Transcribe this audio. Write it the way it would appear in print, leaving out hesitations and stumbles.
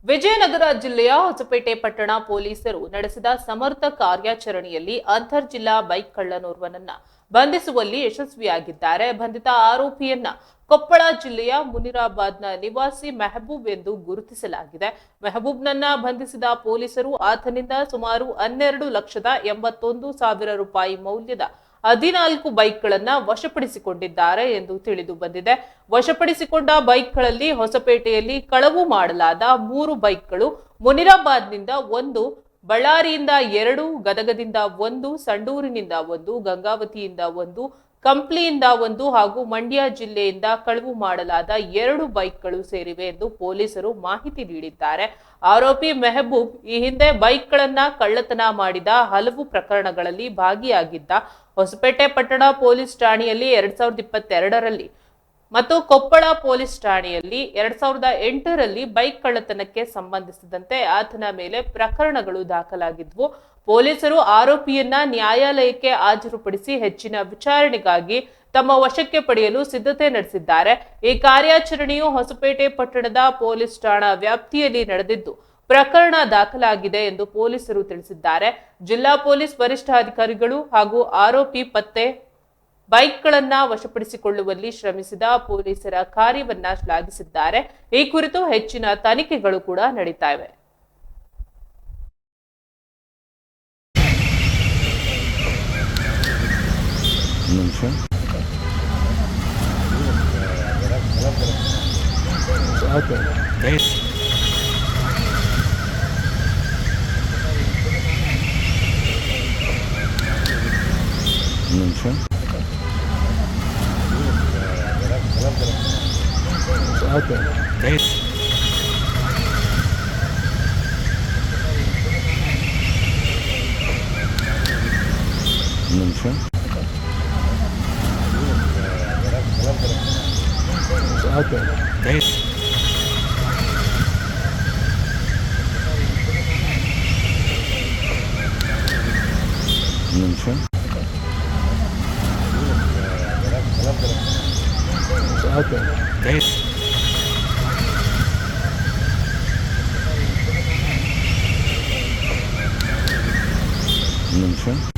ವಿಜಯನಗರ ಜಿಲ್ಲೆಯ ಹೊಸಪೇಟೆ ಪಟ್ಟಣ ಪೊಲೀಸರು ನಡೆಸಿದ ಸಮರ್ಥ ಕಾರ್ಯಾಚರಣೆಯಲ್ಲಿ ಅಂತರ್ ಜಿಲ್ಲಾ ಬೈಕ್ ಕಳ್ಳನೋರ್ವನನ್ನ ಬಂಧಿಸುವಲ್ಲಿ ಯಶಸ್ವಿಯಾಗಿದ್ದಾರೆ. ಬಂಧಿತ ಆರೋಪಿಯನ್ನ ಕೊಪ್ಪಳ ಜಿಲ್ಲೆಯ ಮುನಿರಾಬಾದ್ನ ನಿವಾಸಿ ಮೆಹಬೂಬ್ ಎಂದು ಗುರುತಿಸಲಾಗಿದೆ. ಮೆಹಬೂಬ್ನನ್ನ ಬಂಧಿಸಿದ ಪೊಲೀಸರು ಆತನಿಂದ ಸುಮಾರು 12,81,000 ರೂಪಾಯಿ ಮೌಲ್ಯದ 14 ಬೈಕ್ಗಳನ್ನ ವಶಪಡಿಸಿಕೊಂಡಿದ್ದಾರೆ ಎಂದು ತಿಳಿದು ಬಂದಿದೆ. ವಶಪಡಿಸಿಕೊಂಡ ಬೈಕ್ಗಳಲ್ಲಿ ಹೊಸಪೇಟೆಯಲ್ಲಿ ಕಳವು ಮಾಡಲಾದ 3 ಬೈಕ್ಗಳು, ಮುನಿರಾಬಾದ್ನಿಂದ 1, ಬಳ್ಳಾರಿಯಿಂದ 2, ಗದಗದಿಂದ 1, ಸಂಡೂರಿನಿಂದ 1, ಗಂಗಾವತಿಯಿಂದ 1, ಕಂಪ್ಲಿಯಿಂದ 1 ಹಾಗೂ ಮಂಡ್ಯ ಜಿಲ್ಲೆಯಿಂದ ಕಳವು ಮಾಡಲಾದ 2 ಬೈಕ್ಗಳು ಸೇರಿವೆ ಎಂದು ಪೊಲೀಸರು ಮಾಹಿತಿ ನೀಡಿದ್ದಾರೆ. ಆರೋಪಿ ಮೆಹಬೂಬ್ ಈ ಹಿಂದೆ ಬೈಕ್ಗಳನ್ನ ಕಳ್ಳತನ ಮಾಡಿದ ಹಲವು ಪ್ರಕರಣಗಳಲ್ಲಿ ಭಾಗಿಯಾಗಿದ್ದ. ಹೊಸಪೇಟೆ ಪಟ್ಟಣ ಪೊಲೀಸ್ ಠಾಣೆಯಲ್ಲಿ 2022ರಲ್ಲಿ ಮತ್ತು ಕೊಪ್ಪಳ ಪೊಲೀಸ್ ಠಾಣೆಯಲ್ಲಿ 2008ರಲ್ಲಿ ಬೈಕ್ ಕಳ್ಳತನಕ್ಕೆ ಸಂಬಂಧಿಸಿದಂತೆ ಆತನ ಮೇಲೆ ಪ್ರಕರಣಗಳು ದಾಖಲಾಗಿದ್ವು. ಪೊಲೀಸರು ಆರೋಪಿಯನ್ನ ನ್ಯಾಯಾಲಯಕ್ಕೆ ಹಾಜರುಪಡಿಸಿ ಹೆಚ್ಚಿನ ವಿಚಾರಣೆಗಾಗಿ ತಮ್ಮ ವಶಕ್ಕೆ ಪಡೆಯಲು ಸಿದ್ಧತೆ ನಡೆಸಿದ್ದಾರೆ. ಈ ಕಾರ್ಯಾಚರಣೆಯು ಹೊಸಪೇಟೆ ಪಟ್ಟಣದ ಪೊಲೀಸ್ ಠಾಣಾ ವ್ಯಾಪ್ತಿಯಲ್ಲಿ ನಡೆದಿದ್ದು ಪ್ರಕರಣ ದಾಖಲಾಗಿದೆ ಎಂದು ಪೊಲೀಸರು ತಿಳಿಸಿದ್ದಾರೆ. ಜಿಲ್ಲಾ ಪೊಲೀಸ್ ವರಿಷ್ಠಾಧಿಕಾರಿಗಳು ಹಾಗೂ ಆರೋಪಿ ಪತ್ತೆ ಬೈಕ್ಗಳನ್ನ ವಶಪಡಿಸಿಕೊಳ್ಳುವಲ್ಲಿ ಶ್ರಮಿಸಿದ ಪೊಲೀಸರ ಕಾರ್ಯವನ್ನ ಶ್ಲಾಘಿಸಿದ್ದಾರೆ. ಈ ಕುರಿತು ಹೆಚ್ಚಿನ ತನಿಖೆಗಳು ಕೂಡ ನಡೀತಾ ಇವೆ. Okay.